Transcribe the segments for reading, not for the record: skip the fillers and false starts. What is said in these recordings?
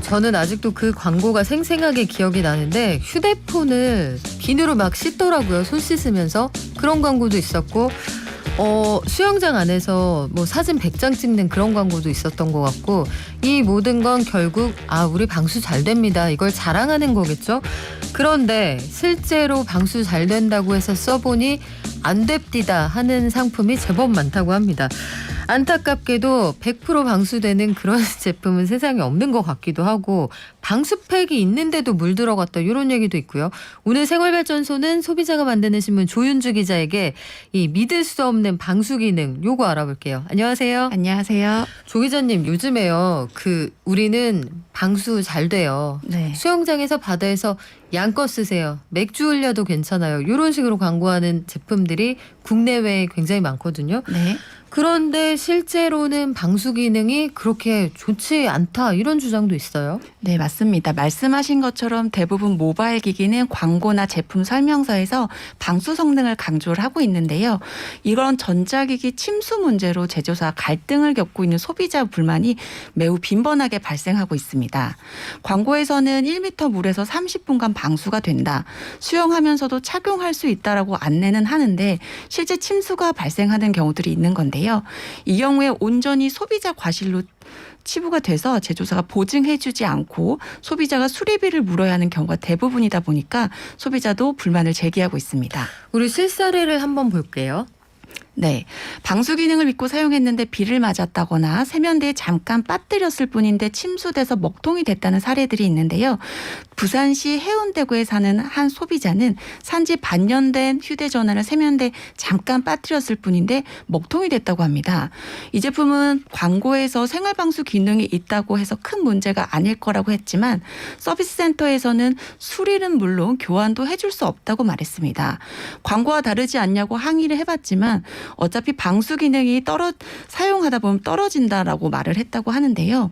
저는 아직도 그 광고가 생생하게 기억이 나는데 휴대폰을 비누로 막 씻더라고요. 손 씻으면서. 그런 광고도 있었고 수영장 안에서 뭐 사진 100장 찍는 그런 광고도 있었던 것 같고 이 모든 건 결국 우리 방수 잘 됩니다. 이걸 자랑하는 거겠죠. 그런데 실제로 방수 잘 된다고 해서 써보니 안 됩디다 하는 상품이 제법 많다고 합니다. 안타깝게도 100% 방수되는 그런 제품은 세상에 없는 것 같기도 하고 방수팩이 있는데도 물 들어갔다 이런 얘기도 있고요. 오늘 생활발전소는 소비자가 만드는 신문 조윤주 기자에게 이 믿을 수 없는 방수 기능 요거 알아볼게요. 안녕하세요. 안녕하세요. 조 기자님 요즘에요. 우리는 방수 잘 돼요. 네. 수영장에서 바다에서 양껏 쓰세요. 맥주 흘려도 괜찮아요. 이런 식으로 광고하는 제품들이 국내외에 굉장히 많거든요. 네. 그런데 실제로는 방수 기능이 그렇게 좋지 않다 이런 주장도 있어요. 네, 맞습니다. 말씀하신 것처럼 대부분 모바일 기기는 광고나 제품 설명서에서 방수 성능을 강조를 하고 있는데요. 이런 전자기기 침수 문제로 제조사 갈등을 겪고 있는 소비자 불만이 매우 빈번하게 발생하고 있습니다. 광고에서는 1m 물에서 30분간 방수가 된다. 수영하면서도 착용할 수 있다라고 안내는 하는데 실제 침수가 발생하는 경우들이 있는 건데요. 이 경우에 온전히 소비자 과실로 치부가 돼서 제조사가 보증해주지 않고 소비자가 수리비를 물어야 하는 경우가 대부분이다 보니까 소비자도 불만을 제기하고 있습니다. 우리 실사례를 한번 볼게요. 네. 방수 기능을 믿고 사용했는데 비를 맞았다거나 세면대에 잠깐 빠뜨렸을 뿐인데 침수돼서 먹통이 됐다는 사례들이 있는데요. 부산시 해운대구에 사는 한 소비자는 산지 반년 된 휴대전화를 세면대에 잠깐 빠뜨렸을 뿐인데 먹통이 됐다고 합니다. 이 제품은 광고에서 생활방수 기능이 있다고 해서 큰 문제가 아닐 거라고 했지만 서비스 센터에서는 수리는 물론 교환도 해줄 수 없다고 말했습니다. 광고와 다르지 않냐고 항의를 해봤지만 어차피 방수 기능이 사용하다 보면 떨어진다라고 말을 했다고 하는데요.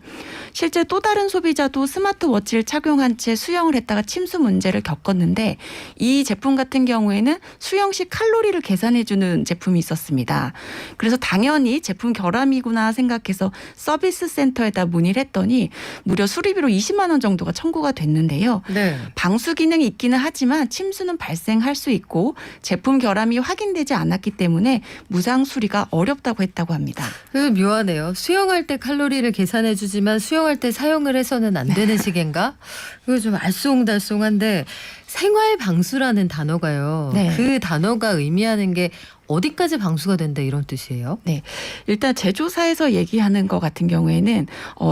실제 또 다른 소비자도 스마트워치를 착용한 채 수영을 했다가 침수 문제를 겪었는데 이 제품 같은 경우에는 수영 시 칼로리를 계산해주는 제품이 있었습니다. 그래서 당연히 제품 결함이구나 생각해서 서비스 센터에다 문의를 했더니 무려 수리비로 20만 원 정도가 청구가 됐는데요. 네. 방수 기능이 있기는 하지만 침수는 발생할 수 있고 제품 결함이 확인되지 않았기 때문에 무상 수리가 어렵다고 했다고 합니다. 묘하네요. 수영할 때 칼로리를 계산해 주지만 수영할 때 사용을 해서는 안 되는 시기인가? 이거 좀 알쏭달쏭한데 생활 방수라는 단어가요. 네. 그 단어가 의미하는 게 어디까지 방수가 된다 이런 뜻이에요? 네, 일단 제조사에서 얘기하는 것 같은 경우에는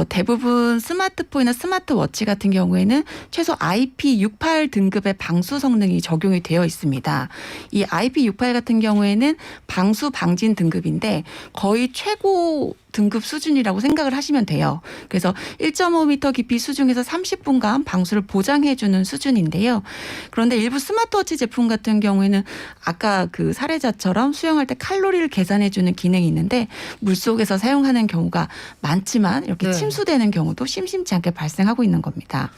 대부분 스마트폰이나 스마트워치 같은 경우에는 최소 IP68 등급의 방수 성능이 적용이 되어 있습니다. 이 IP68 같은 경우에는 방수 방진 등급인데 거의 최고 등급 수준이라고 생각을 하시면 돼요. 그래서 1.5m 깊이 수중에서 30분간 방수를 보장해주는 수준인데요. 그런데 일부 스마트워치 제품 같은 경우에는 아까 그 사례자처럼 수영할 때 칼로리를 계산해주는 기능이 있는데 물속에서 사용하는 경우가 많지만 이렇게 네. 침수되는 경우도 심심치 않게 발생하고 있는 겁니다.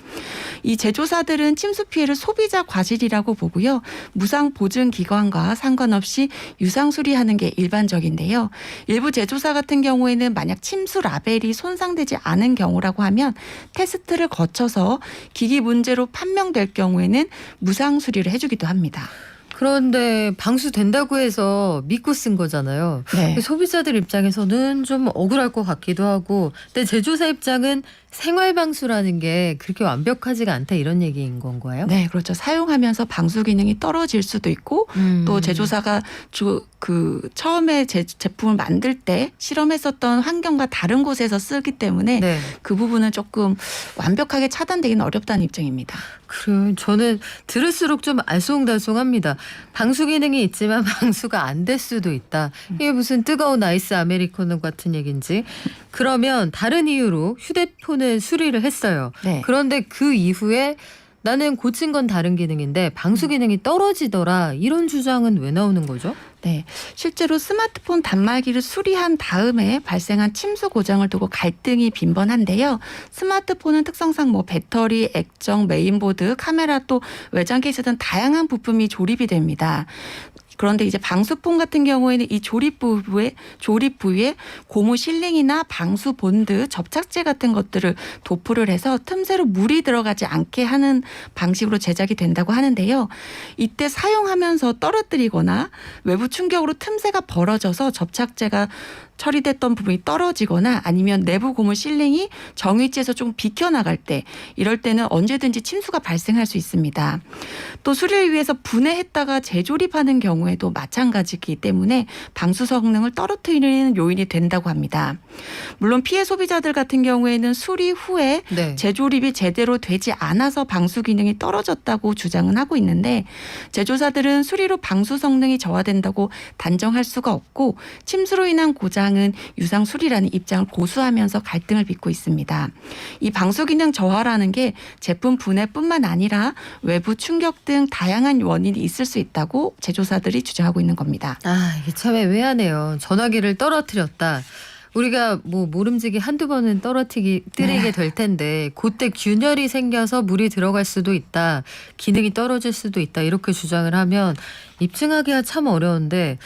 이 제조사들은 침수 피해를 소비자 과실이라고 보고요. 무상 보증 기관과 상관없이 유상 수리하는 게 일반적인데요. 일부 제조사 같은 경우에는 만약 침수 라벨이 손상되지 않은 경우라고 하면 테스트를 거쳐서 기기 문제로 판명될 경우에는 무상 수리를 해주기도 합니다. 그런데 방수 된다고 해서 믿고 쓴 거잖아요. 네. 소비자들 입장에서는 좀 억울할 것 같기도 하고 근데 제조사 입장은 생활방수라는 게 그렇게 완벽하지가 않다 이런 얘기인 건가요? 네, 그렇죠. 사용하면서 방수 기능이 떨어질 수도 있고 또 제조사가 처음에 제품을 만들 때 실험했었던 환경과 다른 곳에서 쓰기 때문에 네. 그 부분은 조금 완벽하게 차단되기는 어렵다는 입장입니다. 그래요. 저는 들을수록 좀 알쏭달쏭합니다. 방수 기능이 있지만 방수가 안 될 수도 있다. 이게 무슨 뜨거운 아이스 아메리카노 같은 얘기인지. 그러면 다른 이유로 휴대폰을 수리를 했어요. 네. 그런데 그 이후에 나는 고친 건 다른 기능인데 방수 기능이 떨어지더라. 이런 주장은 왜 나오는 거죠? 네, 실제로 스마트폰 단말기를 수리한 다음에 발생한 침수 고장을 두고 갈등이 빈번한데요. 스마트폰은 특성상 배터리, 액정, 메인보드, 카메라 또 외장 케이스 등 다양한 부품이 조립이 됩니다. 그런데 이제 방수폰 같은 경우에는 이 조립 부위에 고무 실링이나 방수 본드, 접착제 같은 것들을 도포를 해서 틈새로 물이 들어가지 않게 하는 방식으로 제작이 된다고 하는데요. 이때 사용하면서 떨어뜨리거나 외부 충격으로 틈새가 벌어져서 접착제가 처리됐던 부분이 떨어지거나 아니면 내부 고무 실링이 정위치에서 좀 비켜나갈 때, 이럴 때는 언제든지 침수가 발생할 수 있습니다. 또 수리를 위해서 분해했다가 재조립하는 경우에도 마찬가지이기 때문에 방수 성능을 떨어뜨리는 요인이 된다고 합니다. 물론 피해 소비자들 같은 경우에는 수리 후에 네. 재조립이 제대로 되지 않아서 방수 기능이 떨어졌다고 주장은 하고 있는데, 제조사들은 수리로 방수 성능이 저하된다고 단정할 수가 없고 침수로 인한 고장은 유상 수리라는 입장을 고수하면서 갈등을 빚고 있습니다. 이 방수 기능 저하라는 게 제품 분해뿐만 아니라 외부 충격 등 다양한 원인이 있을 수 있다고 제조사들이 주장하고 있는 겁니다. 아, 이게 참 애매하네요. 전화기를 떨어뜨렸다. 우리가 뭐 모름지기 한두 번은 떨어뜨리게 될 텐데 그때 균열이 생겨서 물이 들어갈 수도 있다. 기능이 떨어질 수도 있다. 이렇게 주장을 하면 입증하기가 참 어려운데,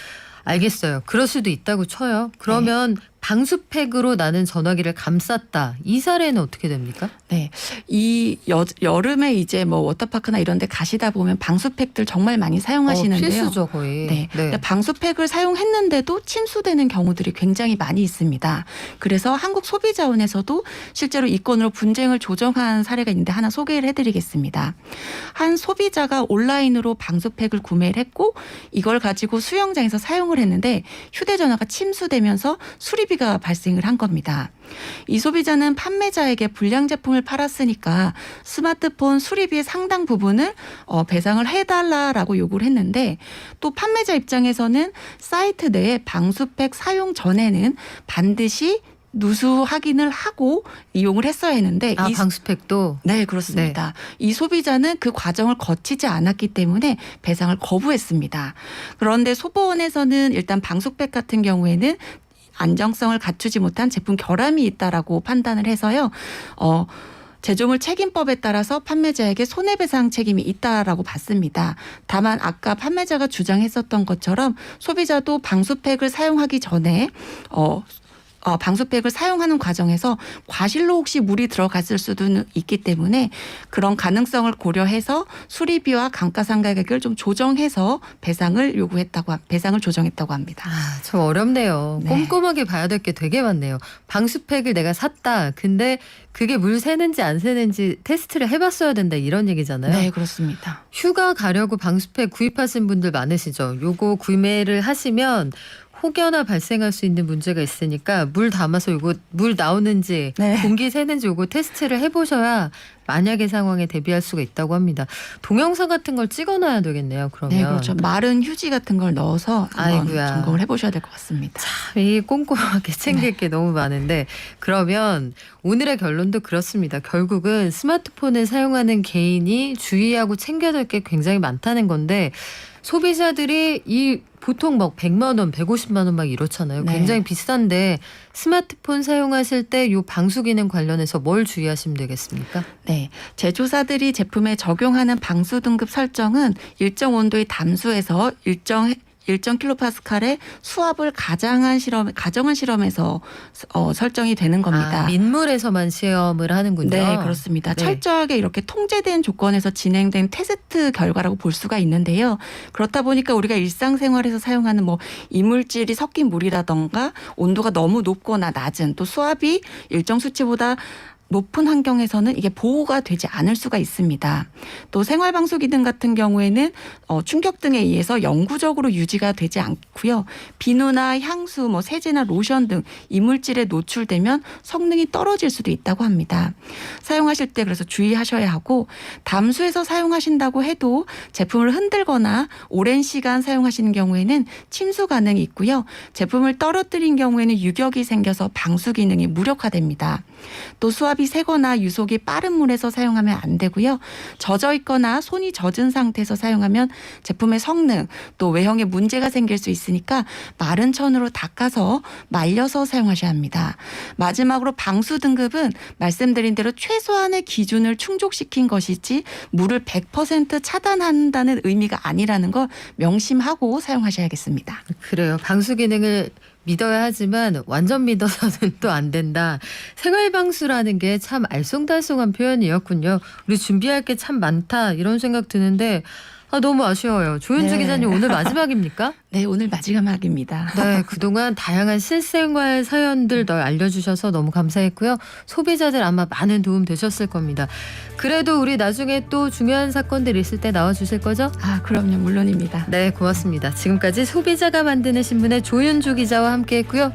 알겠어요. 그럴 수도 있다고 쳐요. 그러면 방수팩으로 나는 전화기를 감쌌다. 이 사례는 어떻게 됩니까? 네, 이 여름에 이제 뭐 워터파크나 이런 데 가시다 보면 방수팩들 정말 많이 사용하시는데요. 필수죠, 거의. 네. 네. 방수팩을 사용했는데도 침수되는 경우들이 굉장히 많이 있습니다. 그래서 한국소비자원에서도 실제로 이 건으로 분쟁을 조정한 사례가 있는데 하나 소개를 해드리겠습니다. 한 소비자가 온라인으로 방수팩을 구매를 했고 이걸 가지고 수영장에서 사용을 했는데 휴대전화가 침수되면서 수리비가 발생을 한 겁니다. 이 소비자는 판매자에게 불량 제품을 팔았으니까 스마트폰 수리비의 상당 부분을 배상을 해달라라고 요구를 했는데, 또 판매자 입장에서는 사이트 내에 방수팩 사용 전에는 반드시 누수 확인을 하고 이용을 했어야 했는데 아, 방수팩도? 네, 그렇습니다. 이 소비자는 그 과정을 거치지 않았기 때문에 배상을 거부했습니다. 그런데 소보원에서는 일단 방수팩 같은 경우에는 안정성을 갖추지 못한 제품 결함이 있다라고 판단을 해서요. 제조물 책임법에 따라서 판매자에게 손해배상 책임이 있다라고 봤습니다. 다만 아까 판매자가 주장했었던 것처럼 소비자도 방수팩을 사용하기 전에 방수팩을 사용하는 과정에서 과실로 혹시 물이 들어갔을 수도 있기 때문에 그런 가능성을 고려해서 수리비와 감가상각액을 좀 조정해서 배상을 조정했다고 합니다. 아, 참 어렵네요. 네. 꼼꼼하게 봐야 될 게 되게 많네요. 방수팩을 내가 샀다. 근데 그게 물 새는지 안 새는지 테스트를 해봤어야 된다. 이런 얘기잖아요. 네, 그렇습니다. 휴가 가려고 방수팩 구입하신 분들 많으시죠. 요거 구매를 하시면 혹여나 발생할 수 있는 문제가 있으니까 물 담아서 요거 물 나오는지 네. 공기 새는지 요거 테스트를 해보셔야 만약의 상황에 대비할 수가 있다고 합니다. 동영상 같은 걸 찍어놔야 되겠네요. 그러면. 네, 그렇죠. 마른 휴지 같은 걸 넣어서 한번 아이고야. 점검을 해보셔야 될 것 같습니다. 이 꼼꼼하게 챙길 게 너무 많은데, 그러면 오늘의 결론도 그렇습니다. 결국은 스마트폰을 사용하는 개인이 주의하고 챙겨야 될 게 굉장히 많다는 건데, 소비자들이 이 보통 막 100만 원, 150만 원 막 이렇잖아요. 네. 굉장히 비싼데 스마트폰 사용하실 때 요 방수 기능 관련해서 뭘 주의하시면 되겠습니까? 네, 제조사들이 제품에 적용하는 방수 등급 설정은 일정 온도의 담수에서 일정 킬로파스칼의 수압을 가정한 실험에서 설정이 되는 겁니다. 아, 민물에서만 시험을 하는군요. 네, 그렇습니다. 네. 철저하게 이렇게 통제된 조건에서 진행된 테스트 결과라고 볼 수가 있는데요. 그렇다 보니까 우리가 일상생활에서 사용하는 뭐 이물질이 섞인 물이라던가 온도가 너무 높거나 낮은, 또 수압이 일정 수치보다 높은 환경에서는 이게 보호가 되지 않을 수가 있습니다. 또 생활방수 기능 같은 경우에는 충격 등에 의해서 영구적으로 유지가 되지 않고요. 비누나 향수, 세제나 로션 등 이물질에 노출되면 성능이 떨어질 수도 있다고 합니다. 사용하실 때 그래서 주의하셔야 하고, 담수에서 사용하신다고 해도 제품을 흔들거나 오랜 시간 사용하시는 경우에는 침수 가능이 있고요. 제품을 떨어뜨린 경우에는 유격이 생겨서 방수 기능이 무력화됩니다. 또 수압이 세거나 유속이 빠른 물에서 사용하면 안 되고요. 젖어 있거나 손이 젖은 상태에서 사용하면 제품의 성능 또 외형에 문제가 생길 수 있으니까 마른 천으로 닦아서 말려서 사용하셔야 합니다. 마지막으로 방수 등급은 말씀드린 대로 최소한의 기준을 충족시킨 것이지 물을 100% 차단한다는 의미가 아니라는 걸 명심하고 사용하셔야겠습니다. 그래요. 방수 기능을 믿어야 하지만 완전 믿어서는 또 안 된다. 생활방수라는 게 참 알쏭달쏭한 표현이었군요. 우리 준비할 게 참 많다 이런 생각 드는데 너무 아쉬워요. 조윤주 네. 기자님 오늘 마지막입니까? 네, 오늘 마지막입니다. 네, 그동안 다양한 실생활 사연들 널 알려주셔서 너무 감사했고요. 소비자들 아마 많은 도움 되셨을 겁니다. 그래도 우리 나중에 또 중요한 사건들 있을 때 나와주실 거죠? 그럼요. 물론입니다. 네, 고맙습니다. 지금까지 소비자가 만드는 신문의 조윤주 기자와 함께했고요.